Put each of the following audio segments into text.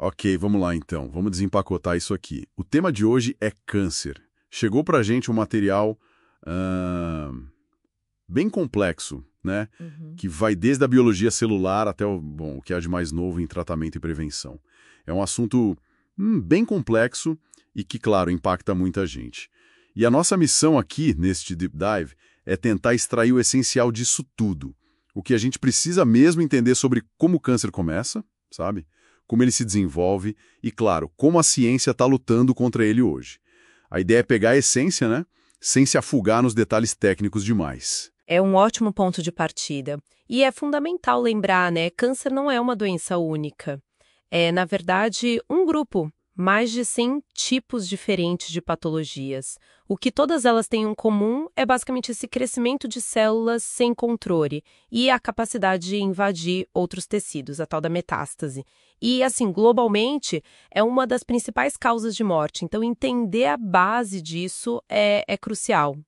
Ok, vamos lá então. Vamos desempacotar isso aqui. O tema de hoje é câncer. Chegou pra gente um material bem complexo, né? Que vai desde a biologia celular até o que há de mais novo em tratamento e prevenção. É um assunto bem complexo e que, claro, impacta muita gente. E a nossa missão aqui, neste Deep Dive, é tentar extrair o essencial disso tudo. O que a gente precisa mesmo entender sobre como o câncer começa, sabe? Como ele se desenvolve e, claro, como a ciência está lutando contra ele hoje. A ideia é pegar a essência, né? Sem se afogar nos detalhes técnicos demais. É um ótimo ponto de partida. E é fundamental lembrar, né? Câncer não é uma doença única. É, na verdade, um grupo, mais de 100 tipos diferentes de patologias. O que todas elas têm em comum é basicamente esse crescimento de células sem controle e a capacidade de invadir outros tecidos, a tal da metástase. E, assim, globalmente, é uma das principais causas de morte. Então, entender a base disso é crucial.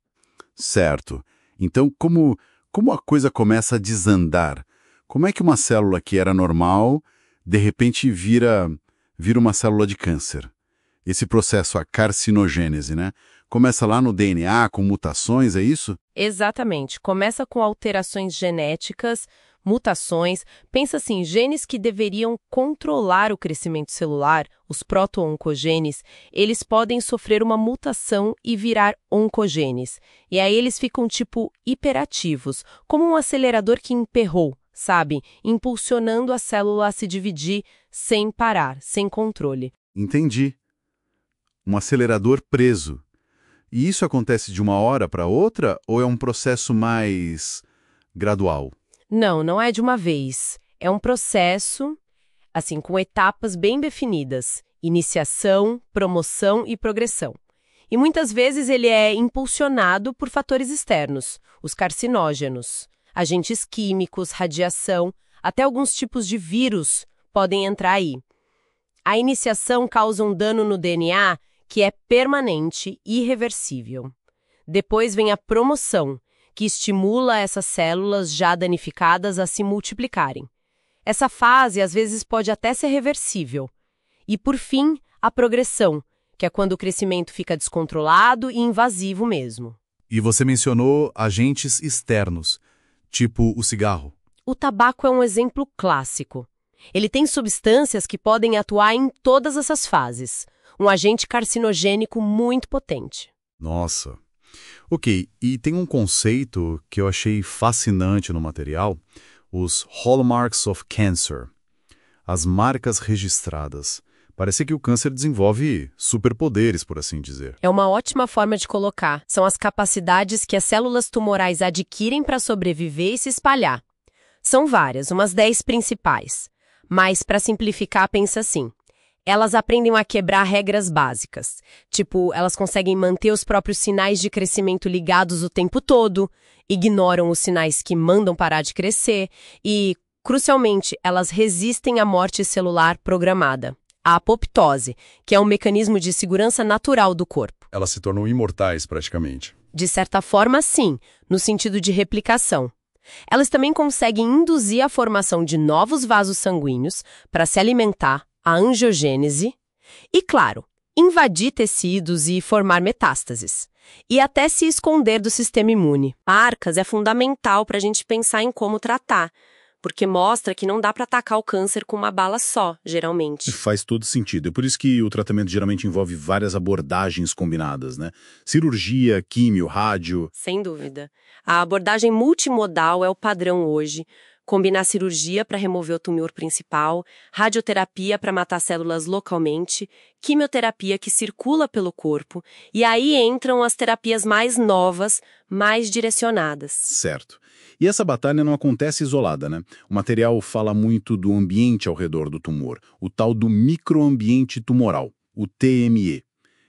Certo. Então, como a coisa começa a desandar? Como é que uma célula que era normal, de repente vira uma célula de câncer? Esse processo, a carcinogênese, né? Começa lá no DNA, com mutações, é isso? Exatamente. Começa com alterações genéticas, mutações. Pensa assim, genes que deveriam controlar o crescimento celular, os proto-oncogenes, eles podem sofrer uma mutação e virar oncogenes. E aí eles ficam tipo hiperativos, como um acelerador que emperrou, sabe? Impulsionando a célula a se dividir sem parar, sem controle. Entendi. Um acelerador preso. E isso acontece de uma hora para outra ou é um processo mais gradual? Não é de uma vez. É um processo, assim, com etapas bem definidas: iniciação, promoção e progressão. E muitas vezes ele é impulsionado por fatores externos, os carcinógenos, agentes químicos, radiação, até alguns tipos de vírus podem entrar aí. A iniciação causa um dano no DNA que é permanente e irreversível. Depois vem a promoção, que estimula essas células já danificadas a se multiplicarem. Essa fase, às vezes, pode até ser reversível. E, por fim, a progressão, que é quando o crescimento fica descontrolado e invasivo mesmo. E você mencionou agentes externos, tipo o cigarro. O tabaco é um exemplo clássico. Ele tem substâncias que podem atuar em todas essas fases. Um agente carcinogênico muito potente. Nossa. Ok, e tem um conceito que eu achei fascinante no material, os Hallmarks of Cancer, as marcas registradas. Parece que o câncer desenvolve superpoderes, por assim dizer. É uma ótima forma de colocar. São as capacidades que as células tumorais adquirem para sobreviver e se espalhar. São várias, umas 10 principais. Mas, para simplificar, pensa assim. Elas aprendem a quebrar regras básicas. Tipo, elas conseguem manter os próprios sinais de crescimento ligados o tempo todo, ignoram os sinais que mandam parar de crescer e, crucialmente, elas resistem à morte celular programada, a apoptose, que é um mecanismo de segurança natural do corpo. Elas se tornam imortais, praticamente. De certa forma, sim, no sentido de replicação. Elas também conseguem induzir a formação de novos vasos sanguíneos para se alimentar, a angiogênese, e, claro, invadir tecidos e formar metástases, e até se esconder do sistema imune. Marcas é fundamental para a gente pensar em como tratar, porque mostra que não dá para atacar o câncer com uma bala só, geralmente. Faz todo sentido. É por isso que o tratamento geralmente envolve várias abordagens combinadas, né? Cirurgia, químio, rádio. Sem dúvida. A abordagem multimodal é o padrão hoje. Combinar cirurgia para remover o tumor principal, radioterapia para matar células localmente, quimioterapia que circula pelo corpo, e aí entram as terapias mais novas, mais direcionadas. Certo. E essa batalha não acontece isolada, né? O material fala muito do ambiente ao redor do tumor, o tal do microambiente tumoral, o TME.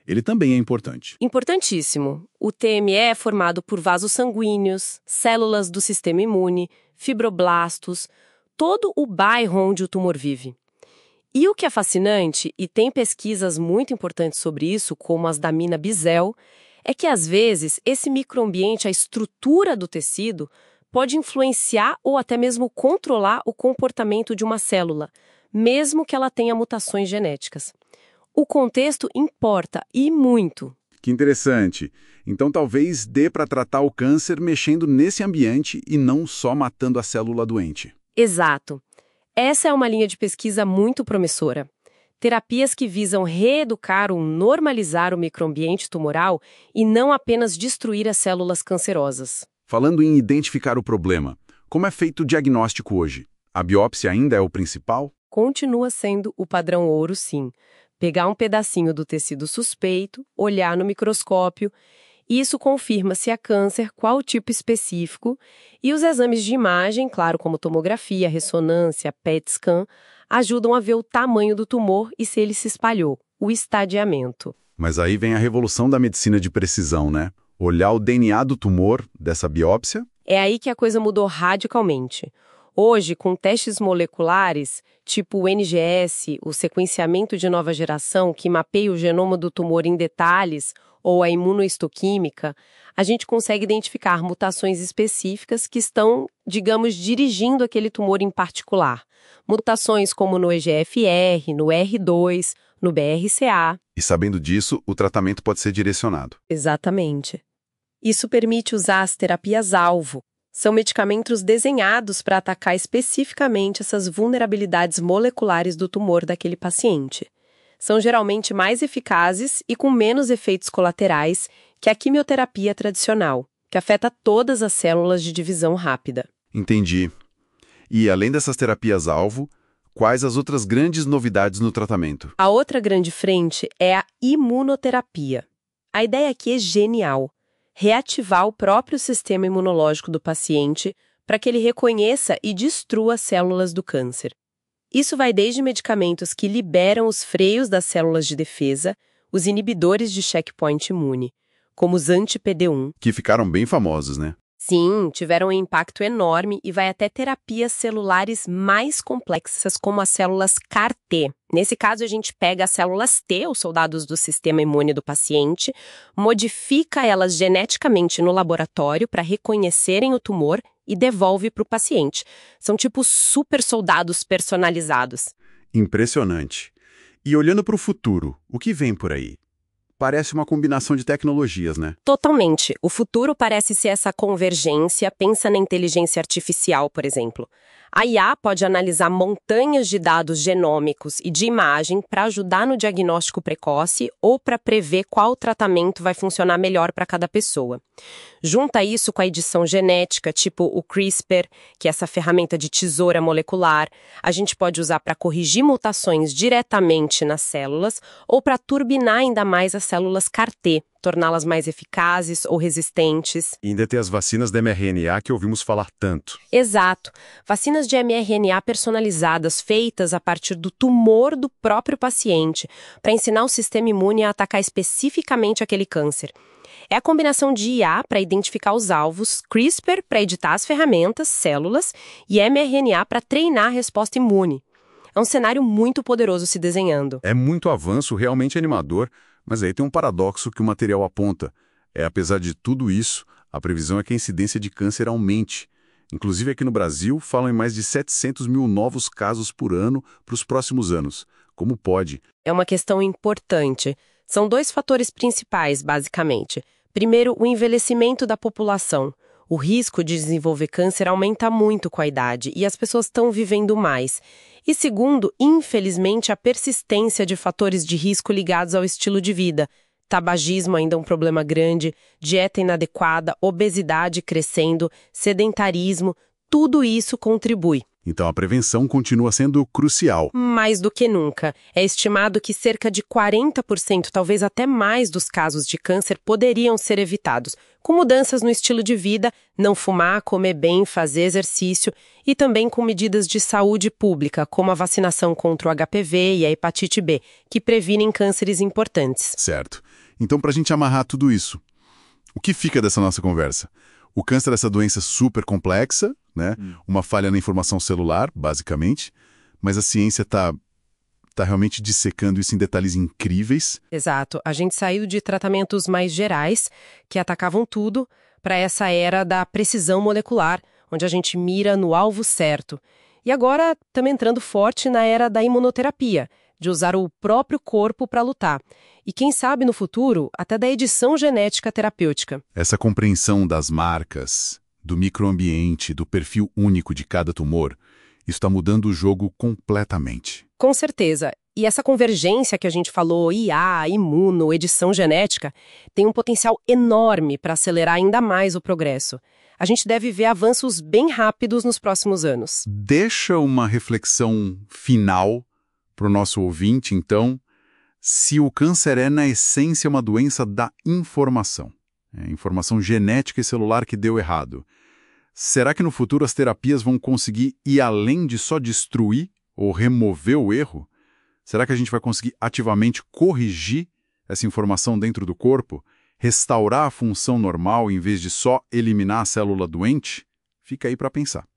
Ele também é importante. Importantíssimo. O TME é formado por vasos sanguíneos, células do sistema imune, fibroblastos, todo o bairro onde o tumor vive. E o que é fascinante, e tem pesquisas muito importantes sobre isso, como as da Mina Bizel, é que às vezes esse microambiente, a estrutura do tecido, pode influenciar ou até mesmo controlar o comportamento de uma célula, mesmo que ela tenha mutações genéticas. O contexto importa, e muito. Que interessante. Então talvez dê para tratar o câncer mexendo nesse ambiente e não só matando a célula doente. Exato. Essa é uma linha de pesquisa muito promissora. Terapias que visam reeducar ou normalizar o microambiente tumoral e não apenas destruir as células cancerosas. Falando em identificar o problema, como é feito o diagnóstico hoje? A biópsia ainda é o principal? Continua sendo o padrão ouro, sim. Pegar um pedacinho do tecido suspeito, olhar no microscópio, e isso confirma se é câncer, qual o tipo específico, e os exames de imagem, claro, como tomografia, ressonância, PET scan, ajudam a ver o tamanho do tumor e se ele se espalhou, o estadiamento. Mas aí vem a revolução da medicina de precisão, né? Olhar o DNA do tumor, dessa biópsia. É aí que a coisa mudou radicalmente. Hoje, com testes moleculares, tipo o NGS, o sequenciamento de nova geração, que mapeia o genoma do tumor em detalhes, ou a imunohistoquímica, a gente consegue identificar mutações específicas que estão, digamos, dirigindo aquele tumor em particular. Mutações como no EGFR, no R2, no BRCA. E sabendo disso, o tratamento pode ser direcionado. Exatamente. Isso permite usar as terapias-alvo. São medicamentos desenhados para atacar especificamente essas vulnerabilidades moleculares do tumor daquele paciente. São geralmente mais eficazes e com menos efeitos colaterais que a quimioterapia tradicional, que afeta todas as células de divisão rápida. Entendi. E além dessas terapias-alvo, quais as outras grandes novidades no tratamento? A outra grande frente é a imunoterapia. A ideia aqui é genial. Reativar o próprio sistema imunológico do paciente para que ele reconheça e destrua as células do câncer. Isso vai desde medicamentos que liberam os freios das células de defesa, os inibidores de checkpoint imune, como os anti-PD1. Que ficaram bem famosos, né? Sim, tiveram um impacto enorme e vai até terapias celulares mais complexas, como as células CAR-T. Nesse caso, a gente pega as células T, os soldados do sistema imune do paciente, modifica elas geneticamente no laboratório para reconhecerem o tumor e devolve para o paciente. São tipo super soldados personalizados. Impressionante. E olhando para o futuro, o que vem por aí? Parece uma combinação de tecnologias, né? Totalmente. O futuro parece ser essa convergência. Pensa na inteligência artificial, por exemplo. A IA pode analisar montanhas de dados genômicos e de imagem para ajudar no diagnóstico precoce ou para prever qual tratamento vai funcionar melhor para cada pessoa. Junta isso com a edição genética, tipo o CRISPR, que é essa ferramenta de tesoura molecular. A gente pode usar para corrigir mutações diretamente nas células ou para turbinar ainda mais as células CAR-T, torná-las mais eficazes ou resistentes. E ainda tem as vacinas de mRNA que ouvimos falar tanto. Exato. Vacinas de mRNA personalizadas, feitas a partir do tumor do próprio paciente, para ensinar o sistema imune a atacar especificamente aquele câncer. É a combinação de IA para identificar os alvos, CRISPR para editar as ferramentas, células, e mRNA para treinar a resposta imune. É um cenário muito poderoso se desenhando. É muito avanço, realmente animador, mas aí tem um paradoxo que o material aponta. Apesar de tudo isso, a previsão é que a incidência de câncer aumente. Inclusive aqui no Brasil, falam em mais de 700 mil novos casos por ano para os próximos anos. Como pode? É uma questão importante. São dois fatores principais, basicamente. Primeiro, o envelhecimento da população. O risco de desenvolver câncer aumenta muito com a idade e as pessoas estão vivendo mais. E segundo, infelizmente, a persistência de fatores de risco ligados ao estilo de vida. Tabagismo ainda é um problema grande, dieta inadequada, obesidade crescendo, sedentarismo, tudo isso contribui. Então a prevenção continua sendo crucial. Mais do que nunca. É estimado que cerca de 40%, talvez até mais, dos casos de câncer poderiam ser evitados, com mudanças no estilo de vida, não fumar, comer bem, fazer exercício e também com medidas de saúde pública, como a vacinação contra o HPV e a hepatite B, que previnem cânceres importantes. Certo. Então, para a gente amarrar tudo isso, o que fica dessa nossa conversa? O câncer é essa doença super complexa, né? Uma falha na informação celular, basicamente, mas a ciência está realmente dissecando isso em detalhes incríveis. Exato. A gente saiu de tratamentos mais gerais, que atacavam tudo, para essa era da precisão molecular, onde a gente mira no alvo certo. E agora estamos entrando forte na era da imunoterapia, de usar o próprio corpo para lutar. E quem sabe no futuro, até da edição genética terapêutica. Essa compreensão das marcas, do microambiente, do perfil único de cada tumor, isso está mudando o jogo completamente. Com certeza. E essa convergência que a gente falou, IA, imuno, edição genética, tem um potencial enorme para acelerar ainda mais o progresso. A gente deve ver avanços bem rápidos nos próximos anos. Deixa uma reflexão final para o nosso ouvinte, então. Se o câncer é, na essência, uma doença da informação, informação genética e celular que deu errado, será que no futuro as terapias vão conseguir ir além de só destruir ou remover o erro? Será que a gente vai conseguir ativamente corrigir essa informação dentro do corpo, restaurar a função normal em vez de só eliminar a célula doente? Fica aí para pensar.